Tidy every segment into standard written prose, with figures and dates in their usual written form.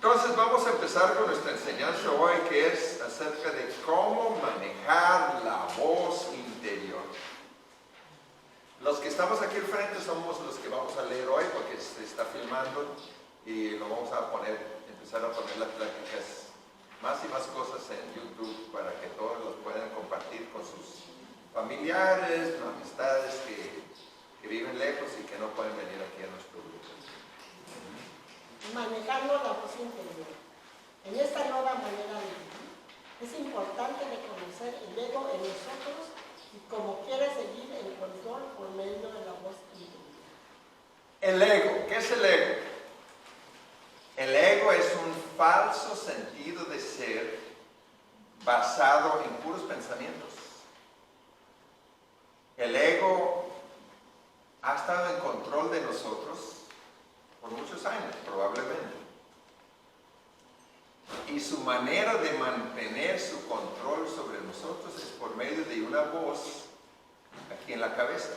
Entonces vamos a empezar con nuestra enseñanza hoy, que es acerca de cómo manejar la voz interior. Los que estamos aquí al frente somos los que vamos a leer hoy, porque se está filmando y lo vamos a empezar a poner las pláticas, más y más cosas en YouTube para que todos los puedan compartir con sus familiares, amistades que viven lejos y que no pueden venir aquí a nuestro grupo. Manejando la voz interior. En esta nueva manera de vivir, es importante reconocer el ego en nosotros y cómo quiere seguir el control por medio de la voz interior. El ego, ¿qué es el ego? El ego es un falso sentido de ser basado en puros pensamientos. El ego ha estado en control de nosotros por muchos años, probablemente. Y su manera de mantener su control sobre nosotros es por medio de una voz aquí en la cabeza,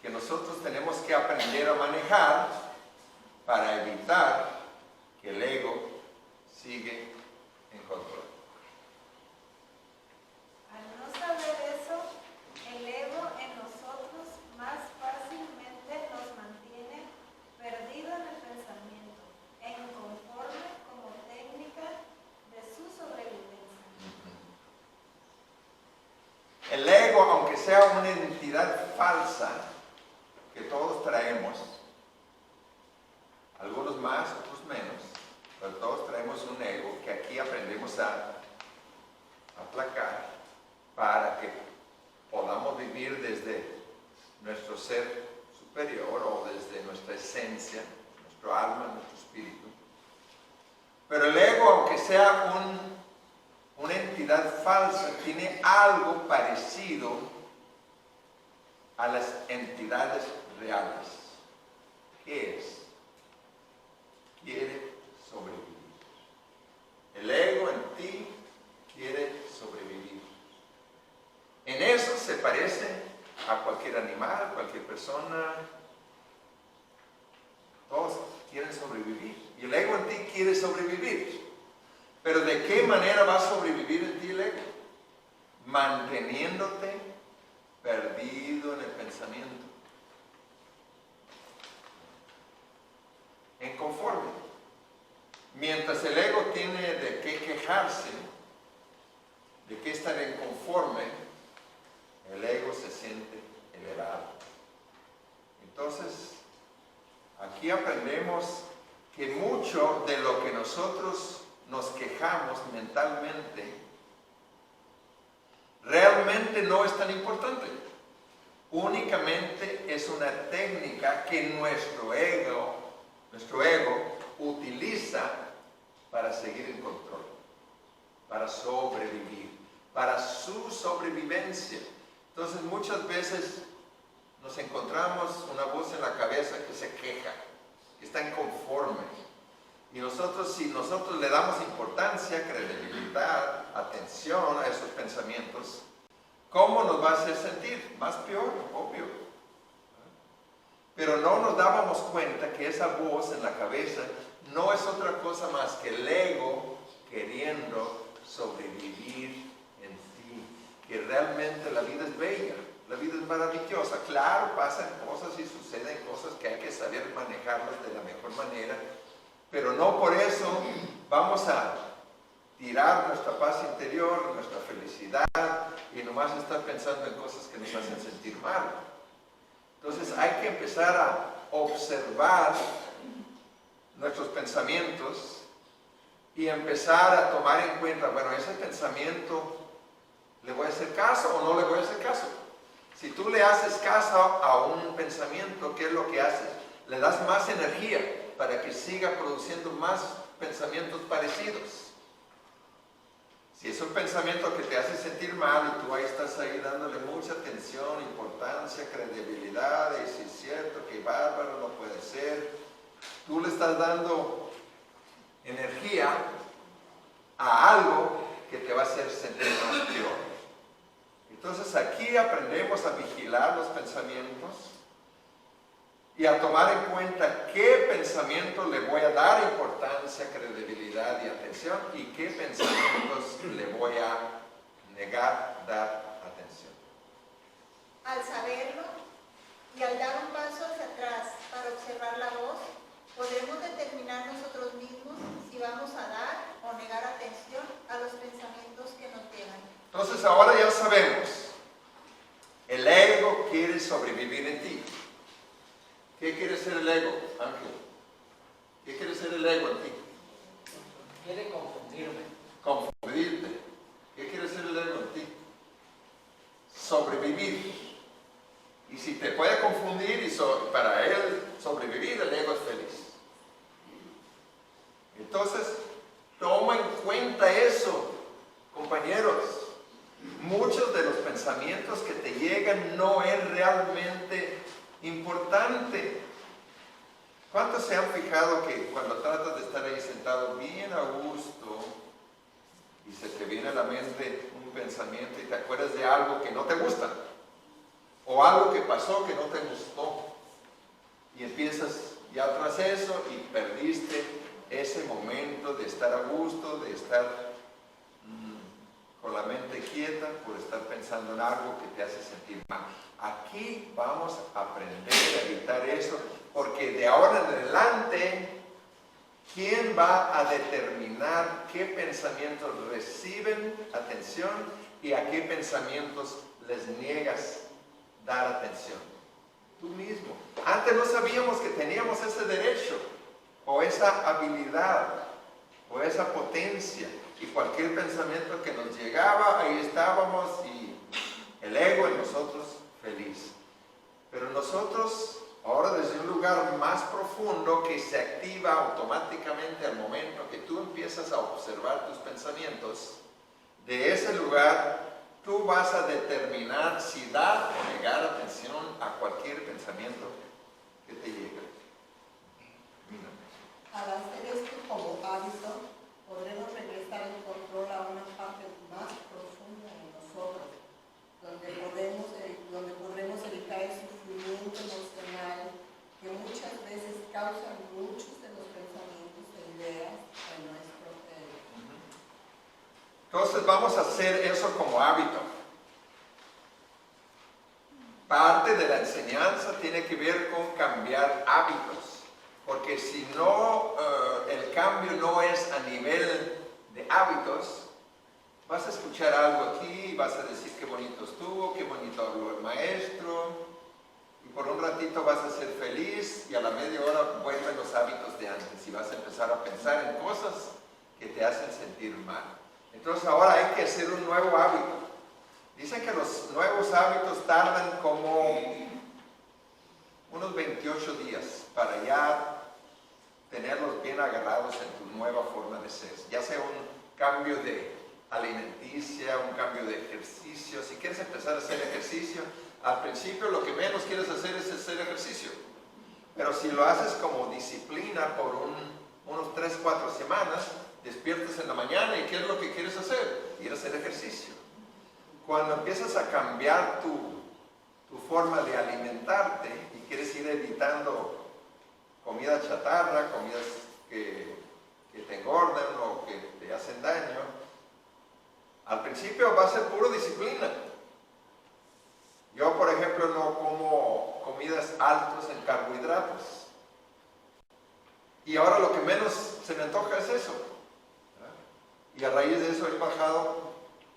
que nosotros tenemos que aprender a manejar para evitar que el ego sigue en control. Al no saber eso, el ego en nosotros más fácilmente nos mantiene perdido en el pensamiento, e inconforme como técnica de su sobrevivencia. El ego, aunque sea una entidad falsa que todos traemos, algunos más, otros menos, pero todos traemos un ego que aquí aprendemos a aplacar para que podamos vivir desde nuestro ser superior o desde nuestra esencia, nuestro alma, nuestro espíritu. Pero el ego, aunque sea una entidad falsa, tiene algo parecido a las entidades reales. ¿Qué es? Quiere sobrevivir. El ego en ti quiere sobrevivir. En eso se parece a cualquier animal, cualquier persona. Todos quieren sobrevivir. Y el ego en ti quiere sobrevivir. Pero ¿de qué manera va a sobrevivir en ti el ego? Manteniéndote perdido en el pensamiento. Inconforme. Mientras el ego tiene de qué quejarse, de qué estar inconforme, el ego se siente elevado. Entonces, aquí aprendemos que mucho de lo que nosotros nos quejamos mentalmente realmente no es tan importante. Únicamente es una técnica que nuestro ego utiliza para seguir en control, para sobrevivir, para su sobrevivencia. Entonces muchas veces nos encontramos una voz en la cabeza que se queja, que está inconforme. Y si nosotros le damos importancia, credibilidad, atención a esos pensamientos, ¿cómo nos va a hacer sentir? Más peor, obvio. Pero no nos dábamos cuenta que esa voz en la cabeza no es otra cosa más que el ego queriendo sobrevivir en sí. Que realmente la vida es bella, la vida es maravillosa. Claro, pasan cosas y suceden cosas que hay que saber manejarlas de la mejor manera. Pero no por eso vamos a tirar nuestra paz interior, nuestra felicidad y nomás estar pensando en cosas que nos hacen sentir mal. Entonces hay que empezar a observar nuestros pensamientos y empezar a tomar en cuenta, bueno, ese pensamiento, ¿le voy a hacer caso o no le voy a hacer caso? Si tú le haces caso a un pensamiento, ¿qué es lo que haces? Le das más energía para que siga produciendo más pensamientos parecidos. Si es un pensamiento que te hace sentir mal y tú ahí estás ahí dándole mucha atención, importancia, credibilidad, y si es cierto, que bárbaro, no puede ser, tú le estás dando energía a algo que te va a hacer sentir más peor. Entonces aquí aprendemos a vigilar los pensamientos y a tomar en cuenta qué pensamiento le voy a dar importancia, credibilidad prioridad y atención y qué pensamientos le voy a negar dar atención. Al saberlo y al dar un paso hacia atrás para observar la voz, podremos determinar nosotros mismos si vamos a dar o negar atención a los pensamientos que nos llegan. Entonces ahora ya sabemos, el ego quiere sobrevivir en ti. ¿Qué quiere ser el ego, Ángel? ¿Qué quiere ser el ego en ti? Quiere confundirme. Confundirte. ¿Qué quiere ser el ego en ti? Sobrevivir. Y si te puede confundir y para él sobrevivir, el ego es feliz. Entonces, toma en cuenta eso, compañeros. Muchos de los pensamientos que te llegan no es realmente importante. ¿Cuántos se han fijado que cuando tratas de estar ahí sentado bien a gusto y se te viene a la mente un pensamiento y te acuerdas de algo que no te gusta o algo que pasó que no te gustó y empiezas ya tras eso y perdiste ese momento de estar a gusto, de estar con la mente quieta por estar pensando en algo que te hace sentir mal? Aquí vamos a aprender a evitar eso, porque de ahora en adelante, ¿quién va a determinar qué pensamientos reciben atención y a qué pensamientos les niegas dar atención? Tú mismo. Antes no sabíamos que teníamos ese derecho, o esa habilidad, o esa potencia, y cualquier pensamiento que nos llegaba, ahí estábamos, y el ego en nosotros feliz. Pero nosotros, ahora desde un lugar más profundo que se activa automáticamente al momento que tú empiezas a observar tus pensamientos, de ese lugar tú vas a determinar si dar o negar atención a cualquier pensamiento que te llegue. Mira. Al hacer esto como hábito, podremos regresar el control a una parte más profunda en nosotros, donde podremos evitar el sufrimiento emocional que muchas veces causan muchos de los pensamientos e ideas en nuestro ego. Entonces vamos a hacer eso como hábito. Parte de la enseñanza tiene que ver con cambiar hábitos, porque si no, el cambio no es a nivel de hábitos, vas a escuchar algo aquí, vas a decir qué bonito estuvo, qué bonito habló el maestro, y por un ratito vas a ser feliz y a la media hora vuelven los hábitos de antes y vas a empezar a pensar en cosas que te hacen sentir mal. Entonces ahora hay que hacer un nuevo hábito. Dicen que los nuevos hábitos tardan como unos 28 días para ya tenerlos bien agarrados en tu nueva forma de ser. Ya sea un cambio de alimenticia, un cambio de ejercicio. Si quieres empezar a hacer ejercicio, al principio lo que menos quieres hacer es hacer ejercicio. Pero si lo haces como disciplina por unos 3-4 semanas, despiertas en la mañana y ¿qué es lo que quieres hacer? Ir a hacer ejercicio. Cuando empiezas a cambiar tu forma de alimentarte y quieres ir evitando comida chatarra, comidas que te engordan o que te hacen daño, al principio va a ser puro disciplina. Yo, por ejemplo, no como comidas altas en carbohidratos. Y ahora lo que menos se me antoja es eso. Y a raíz de eso he bajado,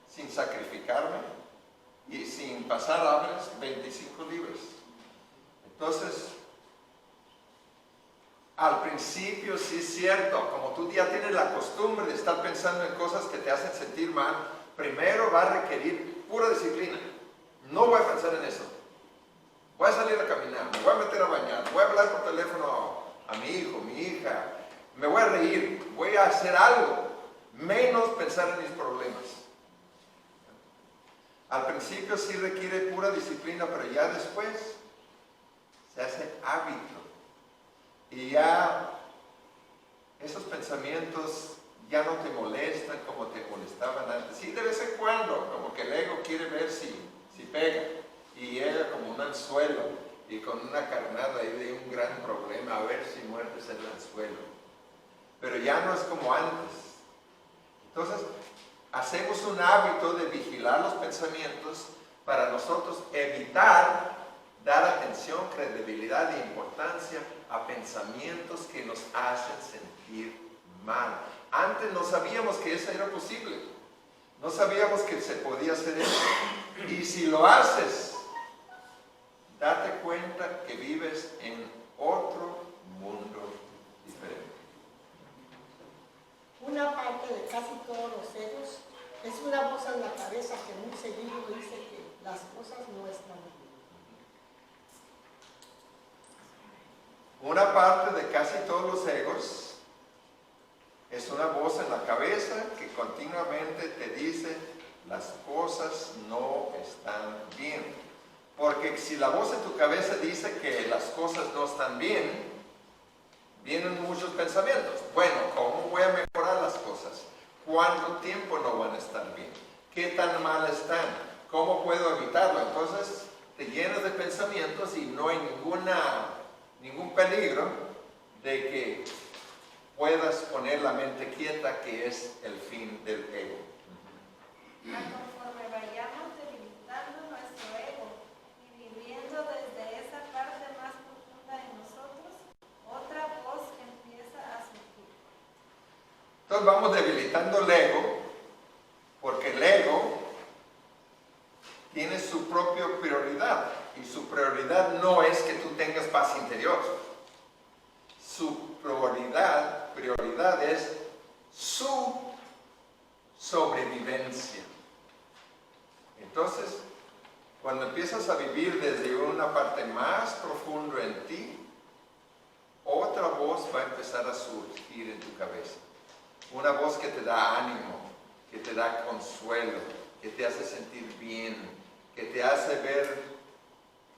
sin sacrificarme y sin pasar hambres, 25 libras. Entonces, al principio sí es cierto, como tú ya tienes la costumbre de estar pensando en cosas que te hacen sentir mal, primero va a requerir pura disciplina. No voy a pensar en eso. Voy a salir a caminar, me voy a meter a bañar, voy a hablar por teléfono a mi hijo, mi hija, me voy a reír, voy a hacer algo, menos pensar en mis problemas. Al principio sí requiere pura disciplina, pero ya después se hace hábito. Y ya esos pensamientos ya no te molestan como te molestaban antes. Sí, de vez en cuando, como que el ego quiere ver si pega. Y llega como un anzuelo y con una carnada ahí de un gran problema, a ver si muerdes el anzuelo. pero ya no es como antes. Entonces, hacemos un hábito de vigilar los pensamientos para nosotros evitar dar atención, credibilidad e importancia a pensamientos que nos hacen sentir mal. Antes no sabíamos que eso era posible. No sabíamos que se podía hacer eso. Y si lo haces, date cuenta que vives en otro mundo diferente. Una parte de casi todos los egos es una voz en la cabeza que muy seguido dice que las cosas no están bien. Una parte de casi todos los egos es una voz en la cabeza que continuamente te dice las cosas no están bien. Porque si la voz en tu cabeza dice que las cosas no están bien, vienen muchos pensamientos. Bueno, ¿cómo voy a mejorar las cosas? ¿Cuánto tiempo no van a estar bien? ¿Qué tan mal están? ¿Cómo puedo evitarlo? Entonces te llenas de pensamientos y no hay ningún peligro de que puedas poner la mente quieta, que es el fin del ego. Conforme vayamos debilitando nuestro ego y viviendo desde esa parte más profunda de nosotros, otra voz empieza a surgir. Entonces vamos debilitando el ego, porque el ego tiene su propia prioridad, y su prioridad no es que tú tengas paz interior. Su prioridad es su sobrevivencia. Entonces, cuando empiezas a vivir desde una parte más profunda en ti, otra voz va a empezar a surgir en tu cabeza. Una voz que te da ánimo, que te da consuelo, que te hace sentir bien, que te hace ver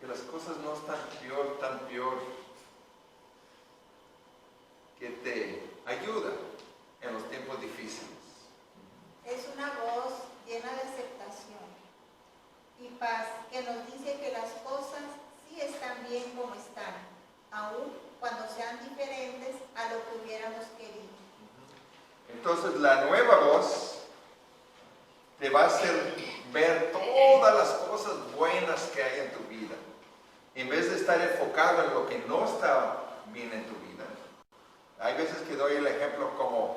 que las cosas no están tan peor, que te ayuda en los tiempos difíciles. Es una voz llena de aceptación y paz que nos dice que las cosas sí están bien como están, aun cuando sean diferentes a lo que hubiéramos querido. Entonces la nueva voz te va a hacer ver todas las cosas buenas que hay en tu vida. En vez de estar enfocado en lo que no está bien en tu vida. Hay veces que doy el ejemplo como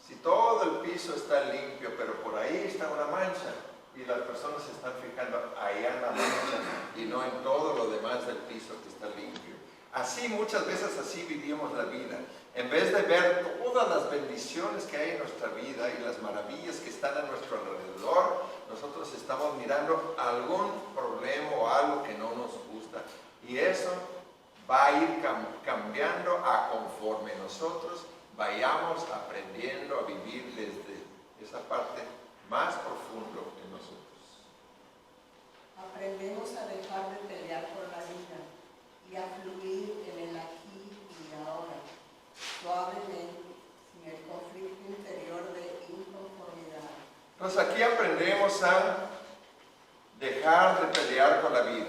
si todo el piso está limpio, pero por ahí está una mancha y las personas se están fijando allá en la mancha y no en todo lo demás del piso que está limpio. Así muchas veces así vivimos la vida. En vez de ver todas las bendiciones que hay en nuestra vida y las maravillas que están a nuestro alrededor, nosotros estamos mirando algún problema o algo que no nos gusta. Y eso va a ir cambiando a conforme nosotros vayamos aprendiendo a vivir desde esa parte más profunda de nosotros. Aprendemos a dejar de pelear por la vida y a fluir en el aquí y ahora, suavemente, sin el conflicto interior de inconformidad. Entonces aquí aprendemos a dejar de pelear con la vida.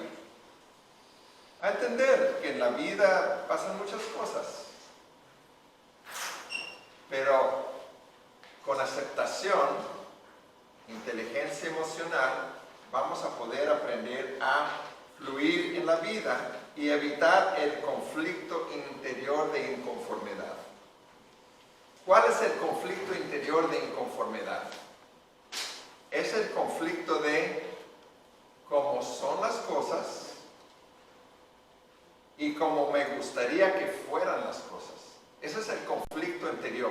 A entender que en la vida pasan muchas cosas, pero con aceptación, inteligencia emocional, vamos a poder aprender a fluir en la vida y evitar el conflicto interior de inconformidad. ¿Cuál es el conflicto interior de inconformidad? Es el conflicto de cómo son las cosas y como me gustaría que fueran las cosas. Ese es el conflicto interior.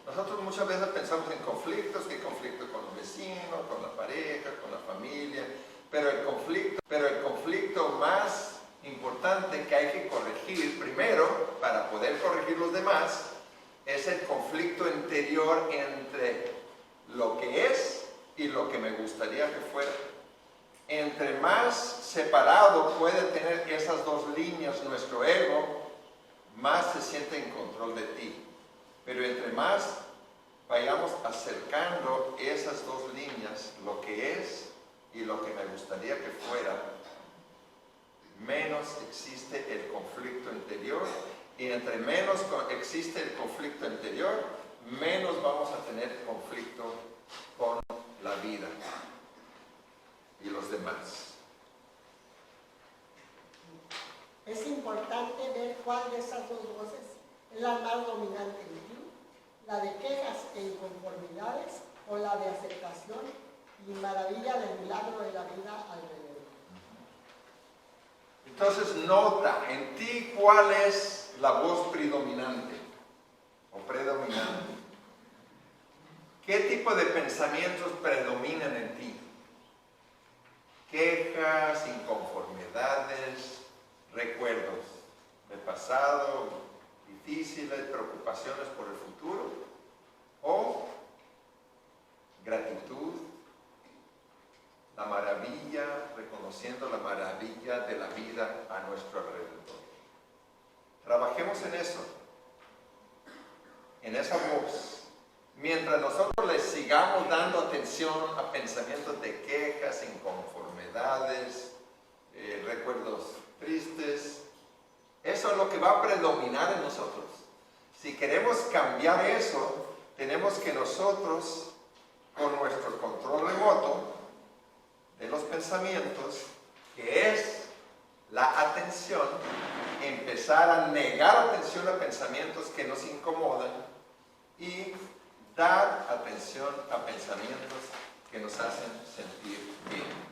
Nosotros muchas veces pensamos en conflictos, que conflicto con los vecinos, con la pareja, con la familia, pero el conflicto más importante que hay que corregir primero, para poder corregir los demás, es el conflicto interior entre lo que es y lo que me gustaría que fuera. Entre más separado puede tener esas dos líneas nuestro ego, más se siente en control de ti. Pero entre más vayamos acercando esas dos líneas, lo que es y lo que me gustaría que fuera, menos existe el conflicto interior. Y entre menos existe el conflicto interior, menos vamos a tener conflicto con la vida y los demás. Es importante ver cuál de esas dos voces es la más dominante en ti, la de quejas e inconformidades o la de aceptación y maravilla del milagro de la vida alrededor. Entonces nota en ti cuál es la voz predominante o predominante. ¿Qué tipo de pensamientos predominan en ti? Quejas, inconformidades, recuerdos del pasado, difíciles, preocupaciones por el futuro, o gratitud, la maravilla, reconociendo la maravilla de la vida a nuestro alrededor. Trabajemos en eso, en esa voz. Mientras nosotros le sigamos dando atención a pensamientos de quejas, inconformidades, recuerdos tristes, eso es lo que va a predominar en nosotros. Si queremos cambiar eso, tenemos que nosotros, con nuestro control remoto de los pensamientos, que es la atención, empezar a negar atención a pensamientos que nos incomodan y dar atención a pensamientos que nos hacen sentir bien.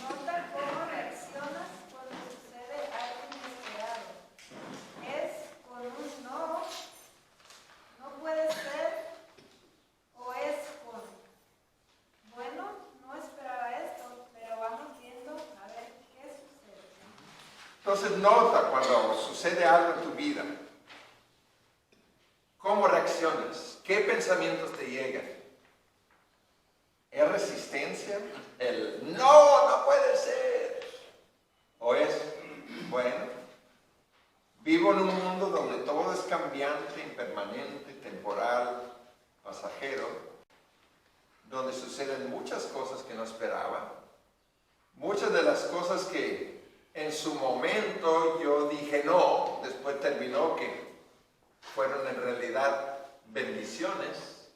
Nota cómo reaccionas cuando sucede algo inesperado. ¿Es con un no, no puede ser? ¿O es con, bueno, no esperaba esto, pero vamos viendo a ver qué sucede? Entonces nota cuando sucede algo en tu vida, cómo reaccionas, qué pensamientos te llegan. ¿Es resistencia? El no, no puede ser. ¿O es, bueno, vivo en un mundo donde todo es cambiante, impermanente, temporal, pasajero, donde suceden muchas cosas que no esperaba, muchas de las cosas que en su momento yo dije no, después terminó que fueron en realidad bendiciones.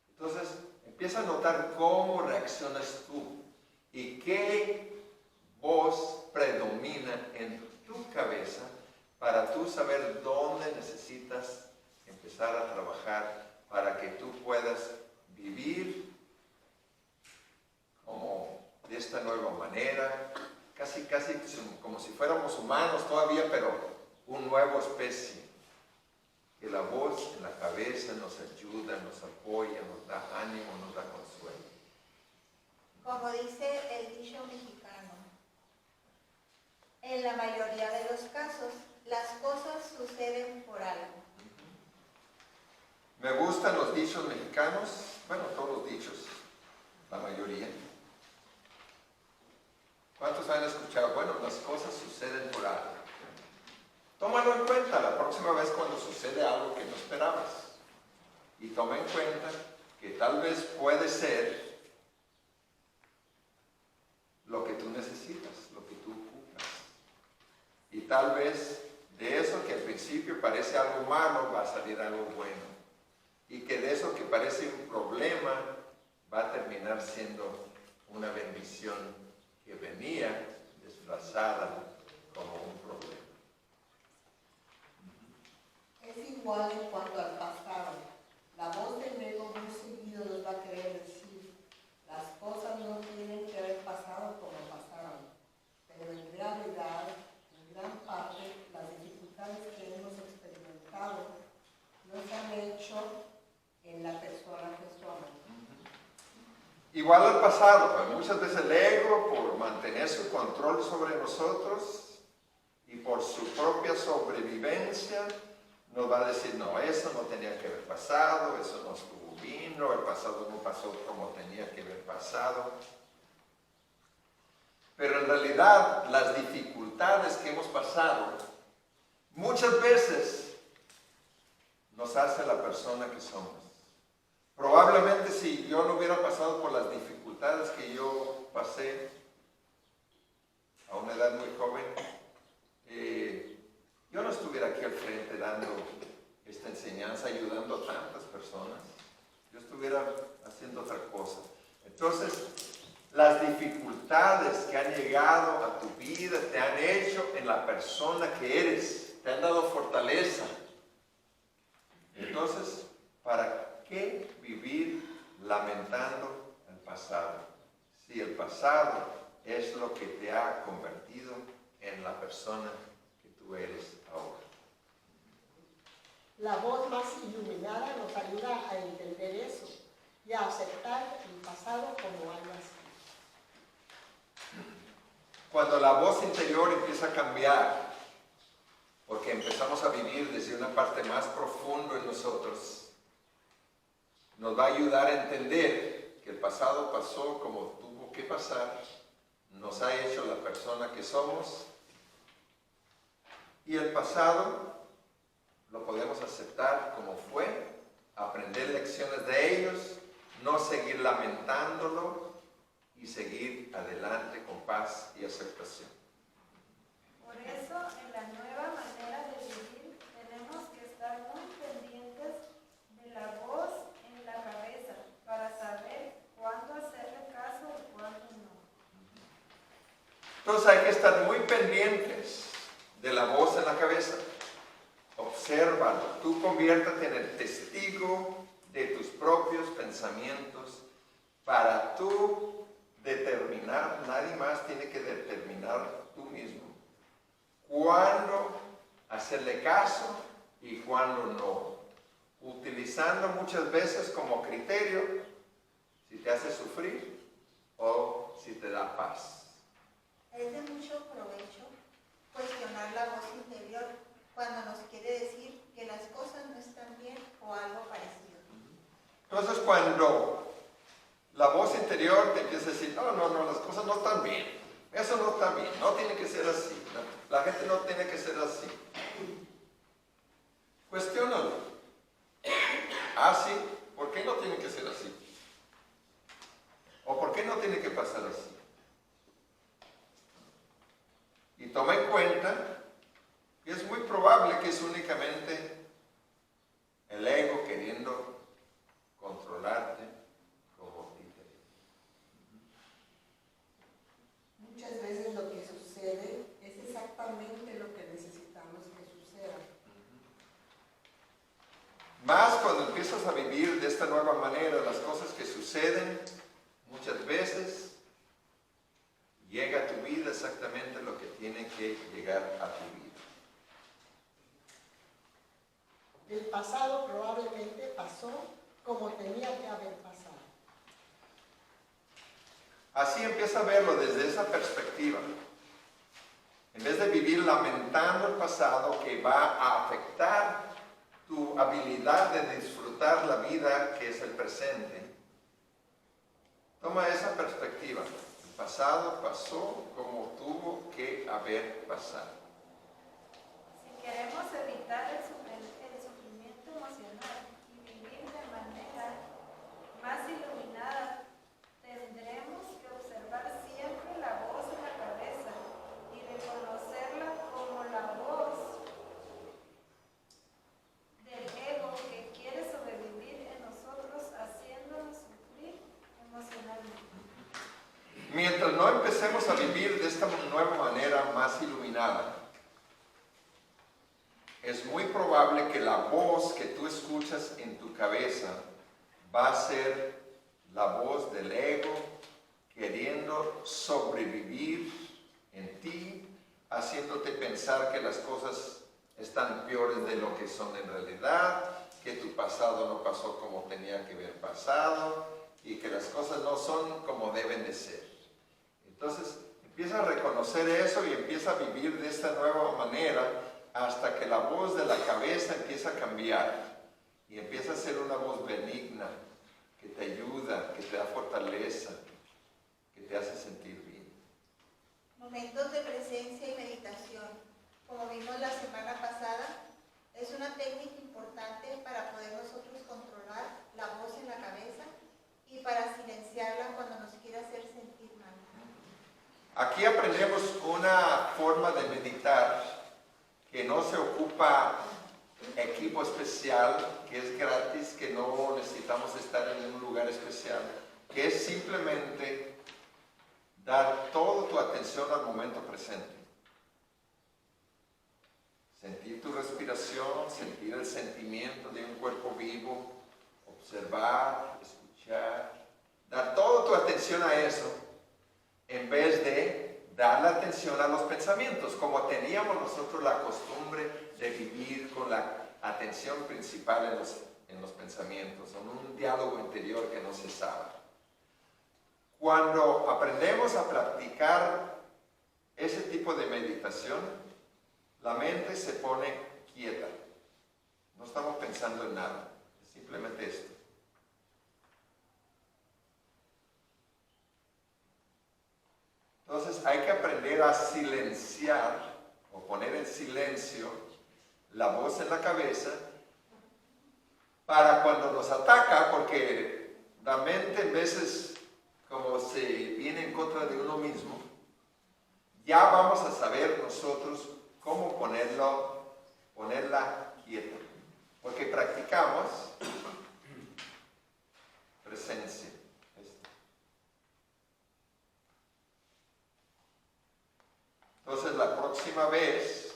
Entonces, empieza a notar cómo reaccionas tú y qué voz predomina en tu cabeza para tú saber dónde necesitas empezar a trabajar para que tú puedas vivir como de esta nueva manera, casi como si fuéramos humanos todavía, pero una nueva especie. Que la voz en la cabeza nos ayuda, nos apoya, nos da ánimo, nos da consuelo. Como dice el dicho mexicano, en la mayoría de los casos, las cosas suceden por algo. Me gustan los dichos mexicanos, bueno, todos los dichos, la mayoría. ¿Cuántos han escuchado? Bueno, las cosas suceden por algo. Tómalo en cuenta la próxima vez cuando sucede algo que no esperabas. Y toma en cuenta que tal vez puede ser lo que tú necesitas, lo que tú ocupas. Y tal vez de eso que al principio parece algo malo va a salir algo bueno. Y que de eso que parece un problema va a terminar siendo una bendición que venía disfrazada como un problema. Es igual en cuanto al pasado. La voz del ego muy seguido nos va a querer decir, las cosas no tienen que haber pasado como pasaron, pero en realidad, en gran parte, las dificultades que hemos experimentado no se han hecho en la persona que somos. Igual al pasado, muchas veces el ego, por mantener su control sobre nosotros y por su propia sobrevivencia, nos va a decir, no, eso no tenía que haber pasado, eso no estuvo bien, no, el pasado no pasó como tenía que haber pasado. Pero en realidad, las dificultades que hemos pasado, muchas veces nos hace la persona que somos. Probablemente si yo no hubiera pasado por las dificultades que yo pasé a una edad muy joven, yo no estuviera aquí al frente dando esta enseñanza ayudando a tantas personas, yo estuviera haciendo otra cosa. Entonces, las dificultades que han llegado a tu vida te han hecho en la persona que eres, te han dado fortaleza. Entonces, ¿para qué vivir lamentando el pasado? Si el pasado es lo que te ha convertido en la persona que tú eres ahora. La voz más iluminada nos ayuda a entender eso y a aceptar el pasado como algo así. Cuando la voz interior empieza a cambiar, porque empezamos a vivir desde una parte más profunda en nosotros, nos va a ayudar a entender que el pasado pasó como tuvo que pasar, nos ha hecho la persona que somos, y el pasado lo podemos aceptar como fue, aprender lecciones de ellos, no seguir lamentándolo y seguir adelante con paz y aceptación. Por eso, en la nueva manera de vivir, tenemos que estar muy pendientes de la voz en la cabeza para saber cuándo hacerle caso y cuándo no. Entonces hay que estar muy pendientes de la voz en la cabeza. Obsérvalo. Tú conviértate en el testigo de tus propios pensamientos para tú determinar, nadie más tiene que determinar tú mismo cuándo hacerle caso y cuándo no, utilizando muchas veces como criterio si te hace sufrir o si te da paz. Es de mucho provecho cuestionar la voz interior cuando nos quiere decir que las cosas no están bien o algo parecido. Entonces cuando la voz interior te empieza a decir, no, las cosas no están bien, eso no está bien, no tiene que ser así, la gente no tiene que ser así. Cuestiónalo. Sí, ¿por qué no tiene que ser así? ¿O por qué no tiene que pasar así? Y toma en cuenta que es muy probable que es únicamente el ego queriendo controlarte como títere. Muchas veces lo que sucede es exactamente lo que necesitamos que suceda. Más cuando empiezas a vivir de esta nueva manera, las cosas que suceden, muchas veces llega a tu vida exactamente lo que tiene que llegar a tu vida. El pasado probablemente pasó como tenía que haber pasado. Así empieza a verlo desde esa perspectiva. En vez de vivir lamentando el pasado que va a afectar tu habilidad de disfrutar la vida que es el presente, toma esa perspectiva. El pasado pasó como tuvo que haber pasado. Si queremos evitar el sufrimiento emocional y vivir de manera más iluminada, tendremos que observar siempre la voz en la cabeza y reconocerla como la voz del ego que quiere sobrevivir en nosotros, haciéndonos sufrir emocionalmente. Mientras no empecemos a vivir de esta nueva manera más iluminada, es muy probable que la voz que tú escuchas en tu cabeza va a ser la voz del ego queriendo sobrevivir en ti, haciéndote pensar que las cosas están peores de lo que son en realidad, que tu pasado no pasó como tenía que haber pasado y que las cosas no son como deben de ser. Entonces, empieza a reconocer eso y empieza a vivir de esta nueva manera hasta que la voz de la cabeza empieza a cambiar y empieza a ser una voz benigna que te ayuda, que te da fortaleza, que te hace sentir bien. Momentos de presencia y meditación, como vimos la semana pasada, es una técnica importante para poder nosotros controlar la voz en la cabeza y para silenciarla cuando nos quiere hacer sentir mal. Aquí aprendemos una forma de meditar que no se ocupa equipo especial que es gratis, que no necesitamos estar en un lugar especial, que es simplemente dar toda tu atención al momento presente. Sentir tu respiración, sentir el sentimiento de un cuerpo vivo, observar, escuchar, dar toda tu atención a eso, en vez de dar la atención a los pensamientos, como teníamos nosotros la costumbre de vivir con la atención principal en los pensamientos, en un diálogo interior que no cesaba. Cuando aprendemos a practicar ese tipo de meditación, la mente se pone quieta. No estamos pensando en nada, es simplemente esto. Entonces hay que aprender a silenciar o poner en silencio la voz en la cabeza para cuando nos ataca, porque la mente en veces como se viene en contra de uno mismo, ya vamos a saber nosotros cómo ponerla quieta, porque practicamos presencia. Entonces la próxima vez,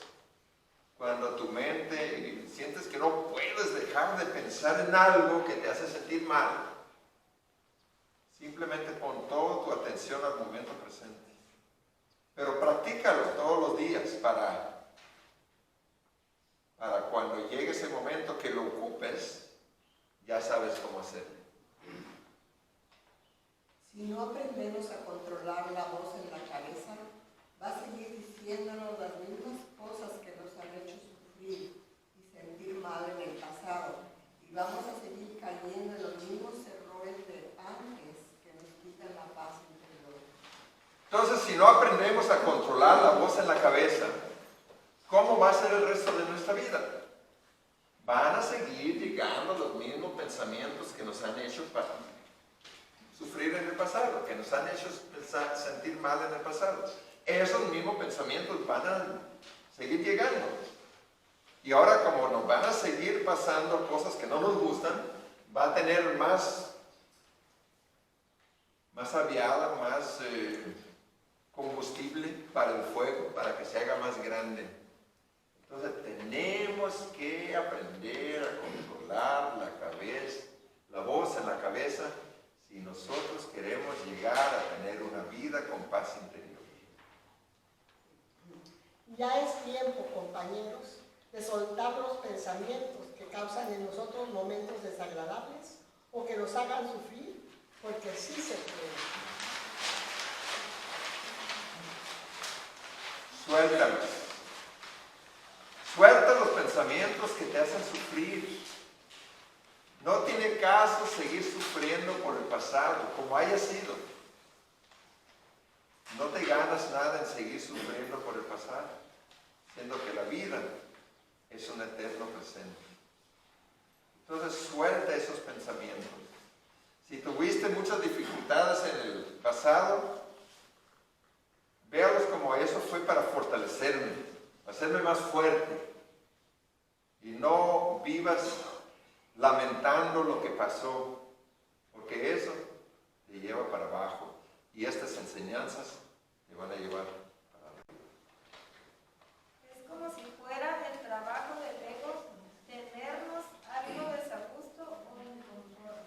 cuando tu mente sientes que no puedes dejar de pensar en algo que te hace sentir mal, simplemente pon toda tu atención al momento presente. Pero practícalo todos los días para cuando llegue ese momento que lo ocupes, ya sabes cómo hacerlo. Si no aprendemos a controlar la voz en la cabeza, va a seguir diciéndonos las mismas cosas que nos han hecho sufrir y sentir mal en el pasado. Y vamos a seguir cayendo en los mismos errores de antes que nos quitan la paz interior. Entonces, si no aprendemos a controlar la voz en la cabeza, ¿cómo va a ser el resto de nuestra vida? Van a seguir llegando los mismos pensamientos que nos han hecho sufrir en el pasado, que nos han hecho sentir mal en el pasado. Esos mismos pensamientos van a seguir llegando. Y ahora, como nos van a seguir pasando cosas que no nos gustan, va a tener más aviada, más combustible para el fuego, para que se haga más grande. Entonces tenemos que aprender a controlar la voz en la cabeza, si nosotros queremos llegar a tener una vida con paz interior. Ya es tiempo, compañeros, de soltar los pensamientos que causan en nosotros momentos desagradables o que nos hagan sufrir, porque sí se puede. Suéltalos. Suelta los pensamientos que te hacen sufrir. No tiene caso seguir sufriendo por el pasado, como haya sido. No te ganas nada en seguir sufriendo por el pasado, siendo que la vida es un eterno presente. Entonces suelta esos pensamientos. Si tuviste muchas dificultades en el pasado, véalos como eso fue para fortalecerme, hacerme más fuerte. Y no vivas lamentando lo que pasó, porque eso te lleva para abajo. Y estas enseñanzas te van a llevar para arriba. Es como si fuera el trabajo del ego tenernos algo desagusto o inconforme.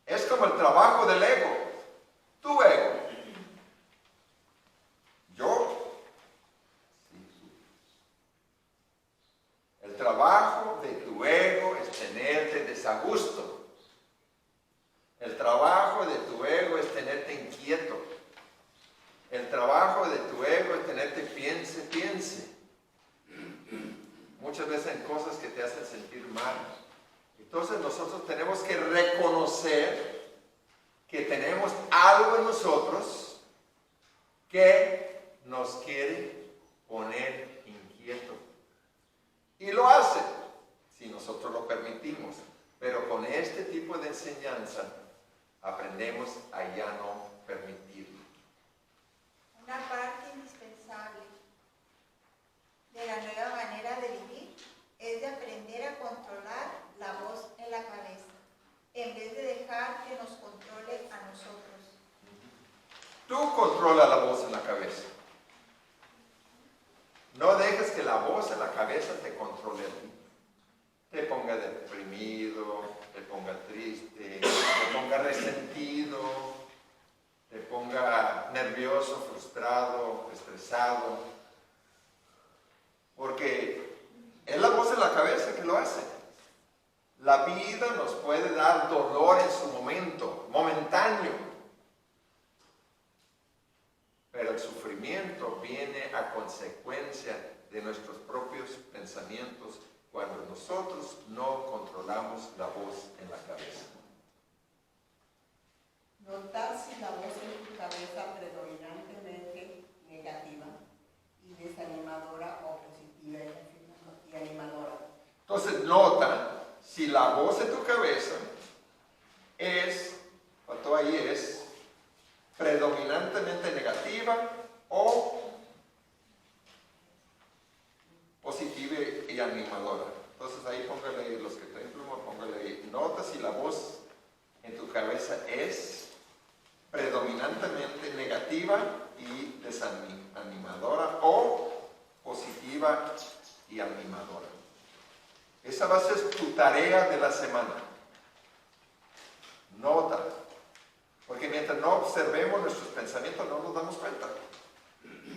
Es como el trabajo del ego, tu ego. Yo. El trabajo de tu ego es tenerte desagusto. El trabajo de tu ego es tenerte inquieto. El trabajo de tu ego es tenerte piense. Muchas veces en cosas que te hacen sentir mal. Entonces nosotros tenemos que reconocer que tenemos algo en nosotros que nos quiere poner inquieto. Y lo hace, si nosotros lo permitimos. Pero con este tipo de enseñanza aprendemos a ya no permitirlo. Una parte indispensable de la nueva manera de vivir es La vida nos puede dar dolor en su momento, momentáneo. Pero el sufrimiento viene a consecuencia de nuestros propios pensamientos cuando nosotros no controlamos la voz en la cabeza. Notar si la voz en tu cabeza predominantemente negativa y desanimadora o positiva y animadora. Entonces nota si la voz en tu cabeza es, ¿cuánto ahí es? Predominantemente negativa o positiva y animadora. Entonces ahí póngale, los que traen pluma, póngale ahí. Nota si la voz en tu cabeza es predominantemente negativa y desanimadora o positiva y animadora. Esa va a ser tu tarea de la semana. Nota. Porque mientras no observemos nuestros pensamientos no nos damos cuenta.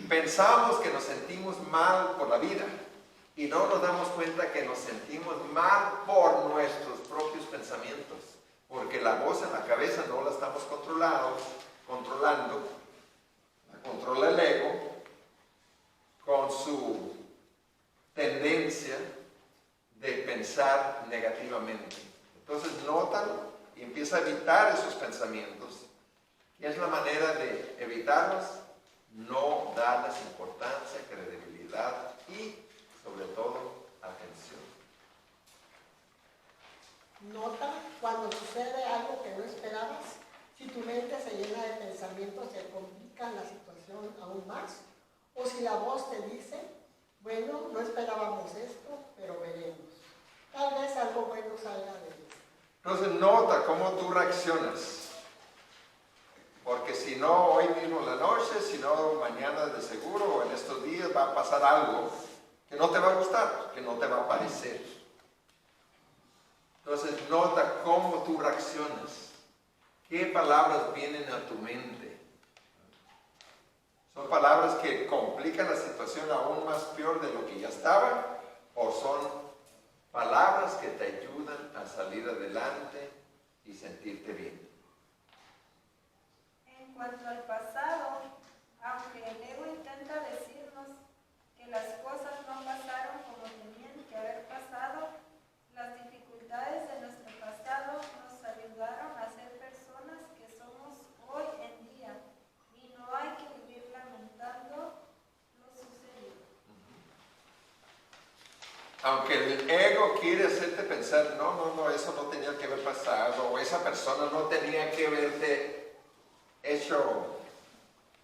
Pensamos que nos sentimos mal por la vida y no nos damos cuenta que nos sentimos mal por nuestros propios pensamientos. Porque la voz en la cabeza no la estamos controlando, la controla el ego con su tendencia de pensar negativamente. Entonces nótalo y empieza a evitar esos pensamientos. ¿Qué es la manera de evitarlos? No darles importancia, credibilidad y sobre todo atención. Nota cuando sucede algo que no esperabas. Si tu mente se llena de pensamientos que complican la situación aún más. O si la voz te dice, bueno, no esperábamos esto, pero veremos. Tal vez algo bueno salga de esto. Entonces nota cómo tú reaccionas. Porque si no hoy mismo en la noche, si no mañana de seguro o en estos días va a pasar algo que no te va a gustar, que no te va a parecer. Entonces nota cómo tú reaccionas. ¿Qué palabras vienen a tu mente? ¿Son palabras que complican la situación aún más peor de lo que ya estaba? ¿O son palabras que te ayudan a salir adelante y sentirte bien? En cuanto al pasado, aunque el ego intenta decirnos que las cosas no pasaron como tenían que haber pasado, las dificultades de nuestro pasado nos ayudaron a ser personas que somos hoy en día y no hay que vivir lamentando lo sucedido. Aunque el ego quiere hacerte pensar, no, eso no tenía que haber pasado, o esa persona no tenía que haberte hecho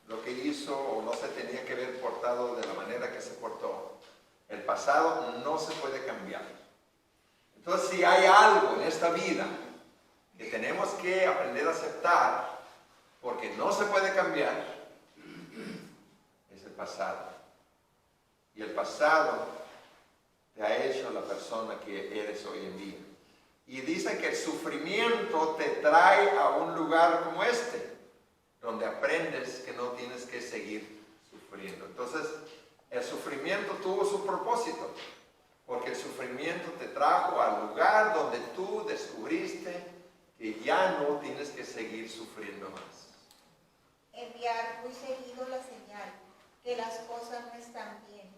lo que hizo, o no se tenía que haber portado de la manera que se portó. El pasado no se puede cambiar. Entonces, si hay algo en esta vida que tenemos que aprender a aceptar, porque no se puede cambiar, es el pasado. Y el pasado te ha hecho la persona que eres hoy en día. Y dicen que el sufrimiento te trae a un lugar como este, donde aprendes que no tienes que seguir sufriendo. Entonces, el sufrimiento tuvo su propósito, porque el sufrimiento te trajo al lugar donde tú descubriste que ya no tienes que seguir sufriendo más. Enviar muy seguido la señal que las cosas no están bien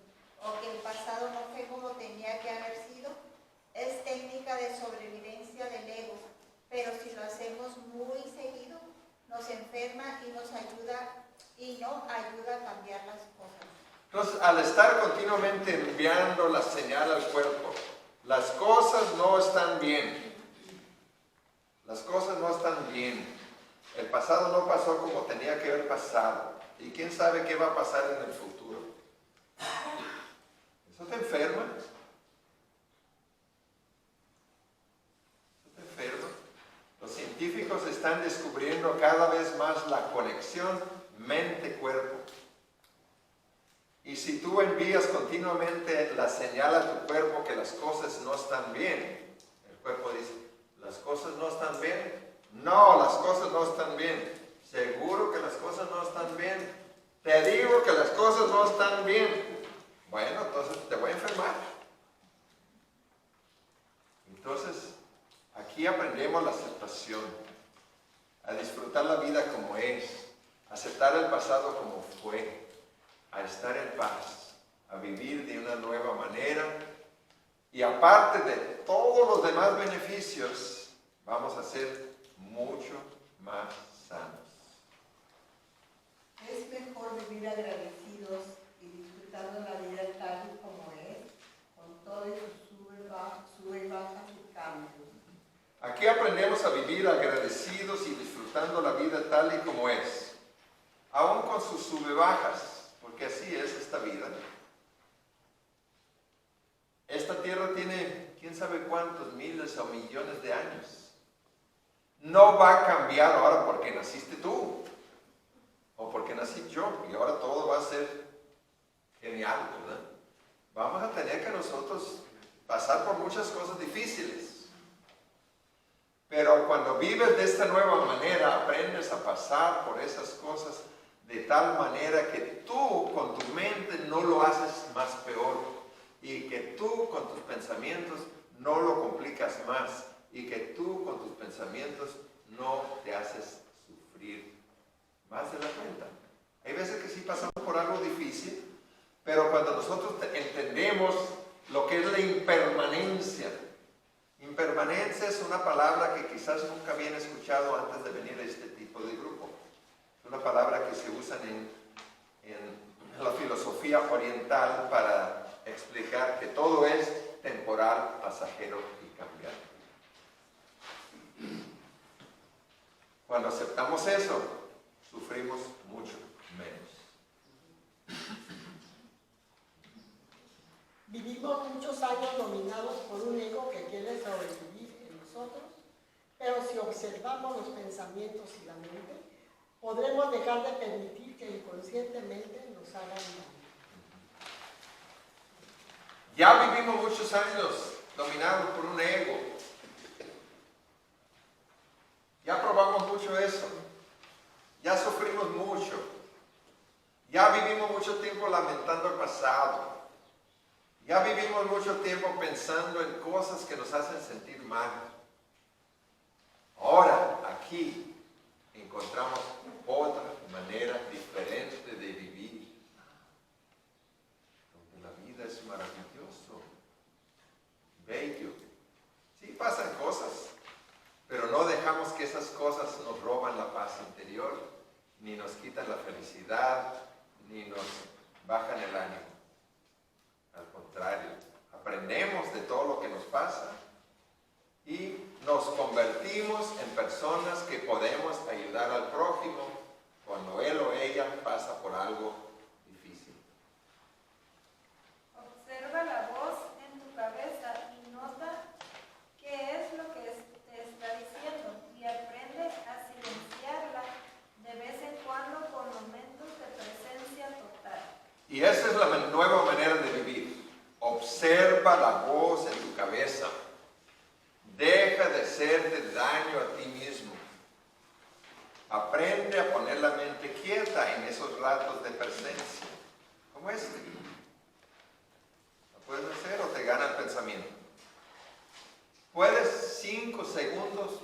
o que el pasado no fue como tenía que haber sido es técnica de sobrevivencia del ego, pero si lo hacemos muy seguido nos enferma y no ayuda a cambiar las cosas. Entonces, al estar continuamente enviando la señal al cuerpo, las cosas no están bien. Las cosas no están bien. El pasado no pasó como tenía que haber pasado. Y quién sabe qué va a pasar en el futuro. Eso te enferma. Eso te enferma. Los científicos están descubriendo cada vez más la conexión mente-cuerpo. Y si tú envías continuamente la señal a tu cuerpo que las cosas no están bien, el cuerpo dice, ¿las cosas no están bien? No, las cosas no están bien. ¿Seguro que las cosas no están bien? Te digo que las cosas no están bien. Bueno, entonces te voy a enfermar. Entonces, Aquí aprendemos la aceptación, a disfrutar la vida como es, a aceptar el pasado como fue, a estar en paz, a vivir de una nueva manera y aparte de todos los demás beneficios, vamos a ser mucho más sanos. Es mejor vivir agradecidos y disfrutando la vida tal y como es, con todo y sus sube y bajas y cambios. Aquí aprendemos a vivir agradecidos y disfrutando la vida tal y como es, aún con sus sube-bajas, porque así es esta vida. Esta tierra tiene quién sabe cuántos miles o millones de años. No va a cambiar ahora porque naciste tú, o porque nací yo, y ahora todo va a ser genial, ¿verdad? Vamos a tener que nosotros pasar por muchas cosas difíciles. Pero cuando vives de esta nueva manera, aprendes a pasar por esas cosas de tal manera que tú con tu mente no lo haces más peor y que tú con tus pensamientos no lo complicas más y que tú con tus pensamientos no te haces sufrir más de la cuenta. Hay veces que sí pasamos por algo difícil, pero cuando nosotros entendemos lo que es la impermanencia. Impermanencia es una palabra que quizás nunca habían escuchado antes de venir a este tipo de grupo. Es una palabra que se usa en la filosofía oriental para explicar que todo es temporal, pasajero y cambiante. Cuando aceptamos eso, sufrimos mucho menos. Vivimos muchos años dominados por un ego que quiere sobrevivir en nosotros, pero si observamos los pensamientos y la mente, podremos dejar de permitir que inconscientemente nos hagan daño. Ya vivimos muchos años dominados por un ego. Ya probamos mucho eso. Ya sufrimos mucho. Ya vivimos mucho tiempo lamentando el pasado. Ya vivimos mucho tiempo pensando en cosas que nos hacen sentir mal. Ahora, aquí, encontramos otra manera diferente de vivir. Donde la vida es maravilloso, bello. Sí pasan cosas, pero no dejamos que esas cosas nos roban la paz interior, ni nos quitan la felicidad, ni nos bajan el ánimo. Al contrario, aprendemos de todo lo que nos pasa y nos convertimos en personas que podemos ayudar al prójimo cuando él o ella pasa por algo difícil. Observa la voz en tu cabeza y nota qué es lo que te está diciendo y aprende a silenciarla de vez en cuando con momentos de presencia total. Y esa es la nueva manera de vivir. Observa la voz en tu cabeza. Deja de hacerte daño a ti mismo. Aprende a poner la mente quieta en esos ratos de presencia, como este. ¿Lo puedes hacer o te gana el pensamiento? Puedes 5 segundos